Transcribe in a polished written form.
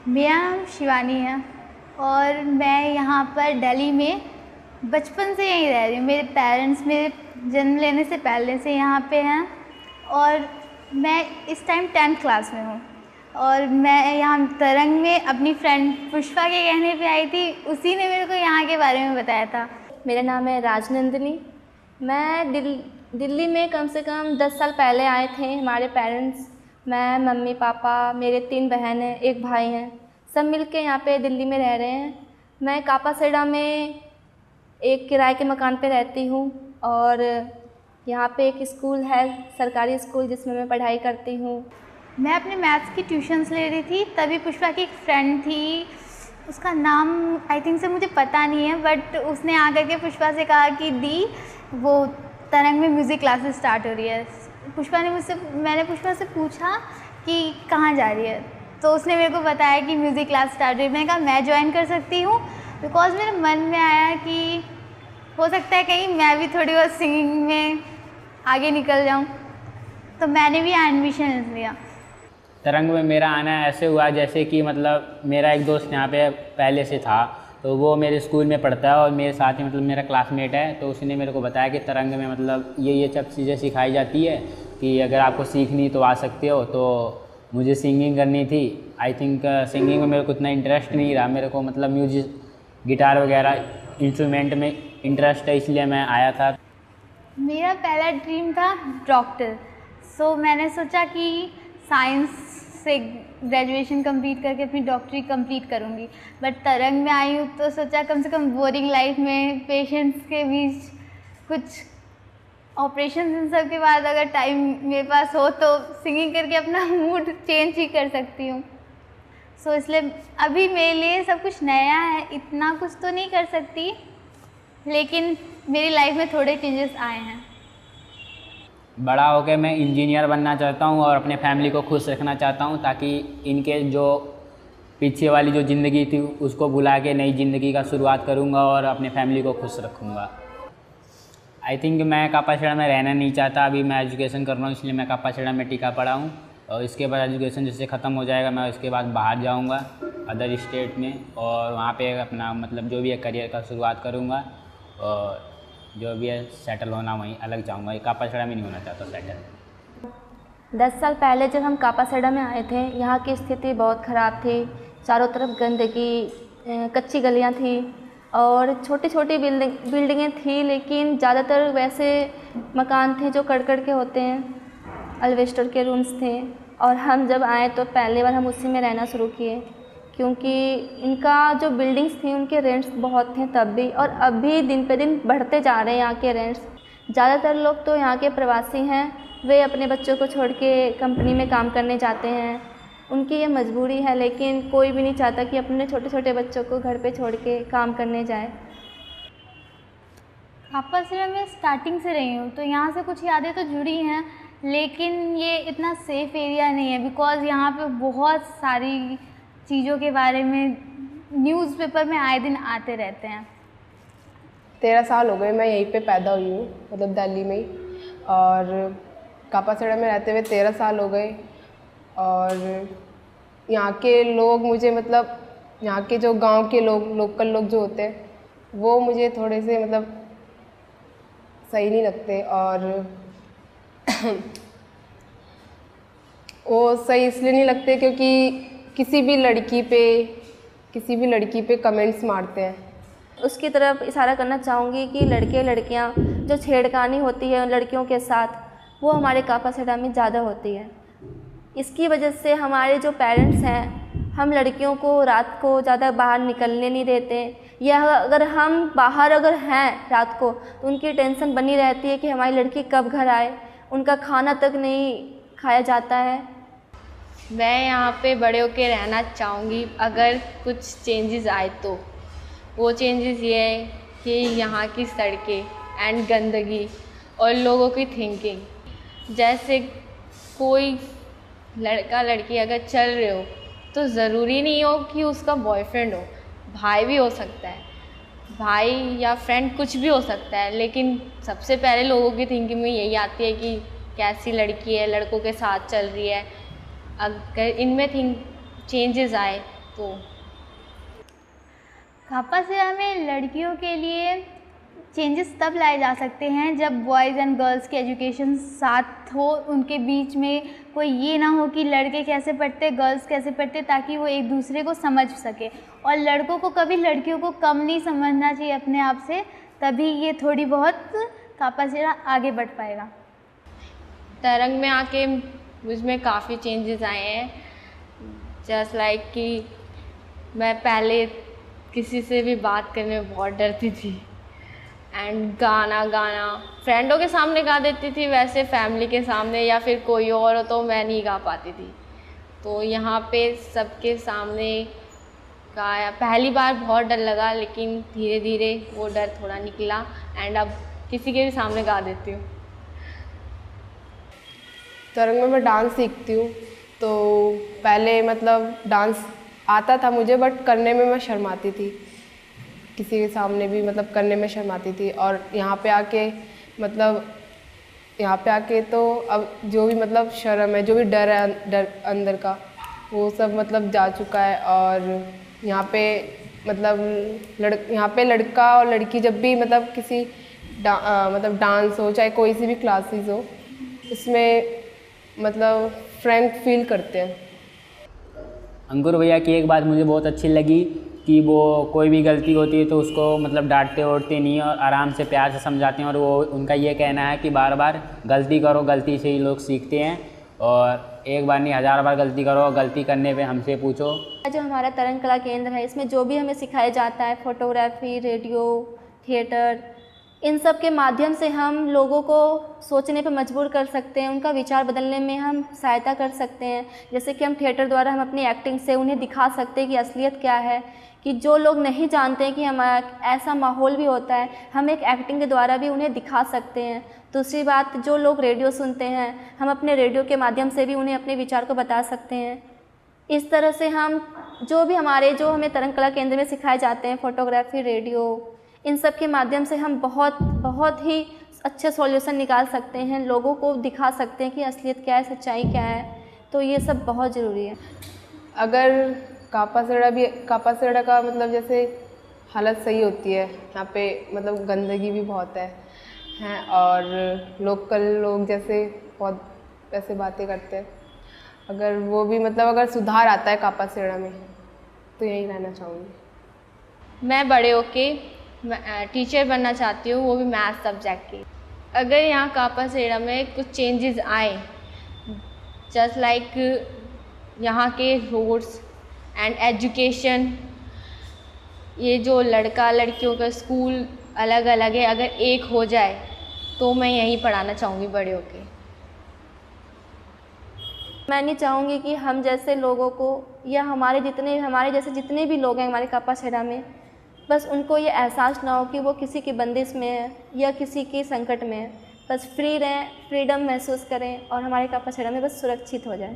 मेरा नाम शिवानी है और मैं यहाँ पर दिल्ली में बचपन से यहीं रह रही हूँ। मेरे पेरेंट्स मेरे जन्म लेने से पहले से यहाँ पे हैं और मैं इस टाइम 10th क्लास में हूँ। और मैं यहाँ तरंग में अपनी फ्रेंड पुष्पा के कहने पे आई थी, उसी ने मेरे को यहाँ के बारे में बताया था। मेरा नाम है राजनंदिनी। मैं दिल्ली में कम से कम 10 साल पहले आए थे। हमारे पेरेंट्स, मैं, मम्मी पापा, मेरे 3 बहन हैं, 1 भाई हैं, सब मिलके यहाँ पे दिल्ली में रह रहे हैं। मैं कापासेड़ा में एक किराए के मकान पे रहती हूँ और यहाँ पे एक स्कूल है, सरकारी स्कूल, जिसमें मैं पढ़ाई करती हूँ। मैं अपने मैथ्स की ट्यूशन्स ले रही थी, तभी पुष्पा की एक फ्रेंड थी, उसका नाम आई थिंक से मुझे पता नहीं है, बट उसने आकर के पुष्पा से कहा कि दी वो तरंग में म्यूज़िक क्लासेस स्टार्ट हो रही है। मैंने पुष्पा से पूछा कि कहाँ जा रही है, तो उसने मेरे को बताया कि म्यूज़िक क्लास स्टार्ट हो रही है। मैंने कहा मैं ज्वाइन कर सकती हूँ, बिकॉज़ मेरे मन में आया कि हो सकता है कहीं मैं भी थोड़ी बहुत सिंगिंग में आगे निकल जाऊँ, तो मैंने भी एडमिशन लिया। तरंग में मेरा आना ऐसे हुआ जैसे कि मतलब मेरा एक दोस्त यहाँ पे पहले से था, तो वो मेरे स्कूल में पढ़ता है और मेरे साथ ही मतलब मेरा क्लासमेट है, तो उसने मेरे को बताया कि तरंग में मतलब ये सब चीज़ें सिखाई जाती है कि अगर आपको सीखनी तो आ सकते हो। तो मुझे सिंगिंग करनी थी। आई थिंक सिंगिंग में मेरे को इतना इंटरेस्ट नहीं रहा, मेरे को मतलब म्यूजिक, गिटार वगैरह इंस्ट्रूमेंट में इंटरेस्ट है, इसलिए मैं आया था। मेरा पहला ड्रीम था डॉक्टर, सो मैंने सोचा कि साइंस से ग्रेजुएशन कंप्लीट करके अपनी डॉक्टरी कंप्लीट करूँगी। बट तरंग में आई हूँ तो सोचा कम से कम बोरिंग लाइफ में पेशेंट्स के बीच कुछ ऑपरेशन इन सब के बाद अगर टाइम मेरे पास हो तो सिंगिंग करके अपना मूड चेंज ही कर सकती हूँ। सो इसलिए अभी मेरे लिए सब कुछ नया है, इतना कुछ तो नहीं कर सकती, लेकिन मेरी लाइफ में थोड़े चेंजेस आए हैं। बड़ा होकर मैं इंजीनियर बनना चाहता हूँ और अपने फैमिली को खुश रखना चाहता हूँ, ताकि इनके जो पीछे वाली जो ज़िंदगी थी उसको भुला के नई ज़िंदगी का शुरुआत करूँगा और अपने फैमिली को खुश रखूँगा। आई थिंक मैं कापासेड़ा में रहना नहीं चाहता, अभी मैं एजुकेशन कर रहा हूँ, इसलिए मैं कापासेड़ा में टिका पड़ा हूँ। और इसके बाद एजुकेशन जैसे ख़त्म हो जाएगा, मैं उसके बाद बाहर जाऊँगा अदर स्टेट में, और वहाँ पे अपना मतलब जो भी है करियर का शुरुआत करूँगा, और जो भी है सेटल होना वहीं अलग जाऊँगा। कापासेड़ा में नहीं होना चाहता सेटल। 10 साल पहले जब हम कापासेड़ा में आए थे, यहाँ की स्थिति बहुत ख़राब थी। चारों तरफ गंदगी, कच्ची गलियाँ थी और छोटी छोटी बिल्डिंगें थी, लेकिन ज़्यादातर वैसे मकान थे जो कड़कड़ के होते हैं, अल्वेस्टर के रूम्स थे। और हम जब आए तो पहली बार हम उसी में रहना शुरू किए, क्योंकि इनका जो बिल्डिंग्स थी उनके रेंट्स बहुत थे तब भी, और अब भी दिन पे दिन बढ़ते जा रहे हैं यहाँ के रेंट्स। ज़्यादातर लोग तो यहाँ के प्रवासी हैं, वे अपने बच्चों को छोड़ के कंपनी में काम करने जाते हैं, उनकी ये मजबूरी है, लेकिन कोई भी नहीं चाहता कि अपने छोटे छोटे बच्चों को घर पे छोड़ के काम करने जाए। कापासेड़ा में स्टार्टिंग से रही हूँ, तो यहाँ से कुछ यादें तो जुड़ी हैं, लेकिन ये इतना सेफ़ एरिया नहीं है, बिकॉज़ यहाँ पे बहुत सारी चीज़ों के बारे में न्यूज़पेपर में आए दिन आते रहते हैं। 13 साल हो गए मैं यहीं पे पैदा हुई हूँ, मतलब दिल्ली में ही, और कापासेड़ा में रहते हुए 13 साल हो गए। और यहाँ के लोग मुझे, मतलब यहाँ के जो गांव के लोग, लोकल लोग जो होते हैं, वो मुझे थोड़े से मतलब सही नहीं लगते। और वो सही इसलिए नहीं लगते क्योंकि किसी भी लड़की पे कमेंट्स मारते हैं। उसकी तरफ इशारा करना चाहूँगी कि लड़के लड़कियाँ जो छेड़खानी होती है उन लड़कियों के साथ, वो हमारे कापासेड़ा में ज़्यादा होती है। इसकी वजह से हमारे जो पेरेंट्स हैं, हम लड़कियों को रात को ज़्यादा बाहर निकलने नहीं देते, या अगर हम बाहर हैं रात को तो उनकी टेंशन बनी रहती है कि हमारी लड़की कब घर आए, उनका खाना तक नहीं खाया जाता है। मैं यहाँ पे बड़े होके रहना चाहूँगी। अगर कुछ चेंजेस आए तो वो चेंजेस ये है कि यहाँ की सड़कें एंड गंदगी और लोगों की थिंकिंग, जैसे कोई लड़का लड़की अगर चल रहे हो तो ज़रूरी नहीं हो कि उसका बॉयफ्रेंड हो, भाई भी हो सकता है, भाई या फ्रेंड कुछ भी हो सकता है, लेकिन सबसे पहले लोगों की थिंकिंग में यही आती है कि कैसी लड़की है, लड़कों के साथ चल रही है। अगर इनमें चेंजेस आए तो कापासेरा में लड़कियों के लिए चेंजेस तब लाए जा सकते हैं जब बॉयज़ एंड गर्ल्स की एजुकेशन साथ हो, उनके बीच में कोई ये ना हो कि लड़के कैसे पढ़ते गर्ल्स कैसे पढ़ते, ताकि वो एक दूसरे को समझ सके। और लड़कों को कभी लड़कियों को कम नहीं समझना चाहिए अपने आप से, तभी ये थोड़ी बहुत कापासेरा आगे बढ़ पाएगा। तरंग में आके मुझ में काफ़ी चेंजेस आए हैं। जस्ट लाइक कि मैं पहले किसी से भी बात करने में बहुत डरती थी एंड गाना फ्रेंडों के सामने गा देती थी, वैसे फैमिली के सामने या फिर कोई और हो तो मैं नहीं गा पाती थी। तो यहाँ पे सबके सामने गाया, पहली बार बहुत डर लगा, लेकिन धीरे धीरे वो डर थोड़ा निकला एंड अब किसी के भी सामने गा देती हूँ। तरंग में मैं डांस सीखती हूँ, तो पहले मतलब डांस आता था मुझे, बट करने में मैं शर्माती थी, किसी के सामने भी मतलब करने में शर्माती थी। और यहाँ पे आके तो अब जो भी मतलब शर्म है, जो भी डर है अंदर का, वो सब मतलब जा चुका है। और यहाँ पे लड़का और लड़की जब भी मतलब किसी मतलब डांस हो, चाहे कोई सी भी क्लासेस हो, उसमें मतलब फ्रैंक फील करते हैं। अंकुर भैया की एक बात मुझे बहुत अच्छी लगी कि वो कोई भी गलती होती है तो उसको मतलब डांटते ओटते नहीं और आराम से प्यार से समझाते हैं। और वो उनका ये कहना है कि बार बार गलती करो, गलती से ही लोग सीखते हैं, और एक बार नहीं 1000 बार गलती करो, गलती करने पे हमसे पूछो। जो हमारा तरंग कला केंद्र है, इसमें जो भी हमें सिखाया जाता है, फोटोग्राफी, रेडियो, थिएटर, इन सब के माध्यम से हम लोगों को सोचने पर मजबूर कर सकते हैं, उनका विचार बदलने में हम सहायता कर सकते हैं। जैसे कि हम थिएटर द्वारा हम अपनी एक्टिंग से उन्हें दिखा सकते हैं कि असलियत क्या है, कि जो लोग नहीं जानते हैं कि हमारा ऐसा माहौल भी होता है, हम एक एक्टिंग के द्वारा भी उन्हें दिखा सकते हैं। दूसरी बात, जो लोग रेडियो सुनते हैं, हम अपने रेडियो के माध्यम से भी उन्हें अपने विचार को बता सकते हैं। इस तरह से हम जो हमें तरंग कला केंद्र में सिखाए जाते हैं, फोटोग्राफी, रेडियो, इन सब के माध्यम से हम बहुत ही अच्छे सॉल्यूशन निकाल सकते हैं, लोगों को दिखा सकते हैं कि असलियत क्या है, सच्चाई क्या है। तो ये सब बहुत ज़रूरी है। अगर कापासेरा का मतलब जैसे हालत सही होती है, यहाँ पे मतलब गंदगी भी बहुत है और लोकल लोग जैसे बहुत ऐसे बातें करते हैं। अगर वो भी मतलब अगर सुधार आता है कापासेरा में, तो यहीं रहना चाहूँगी। मैं बड़े होके टीचर बनना चाहती हूँ, वो भी मैथ सब्जेक्ट की। अगर यहाँ कापासेरा में कुछ चेंजेस आए, जस्ट लाइक यहाँ के रोड्स एंड एजुकेशन, ये जो लड़का लड़कियों का स्कूल अलग अलग है, अगर एक हो जाए तो मैं यहीं पढ़ाना चाहूँगी बड़े होके। मैं नहीं चाहूँगी कि हम जैसे लोगों को या हमारे जैसे जितने भी लोग हैं हमारे कापासेरा में, बस उनको ये एहसास ना हो कि वो किसी की बंदिश में है या किसी की संकट में है। बस फ्री रहें, फ्रीडम महसूस करें और हमारे कापासेरा में बस सुरक्षित हो जाए।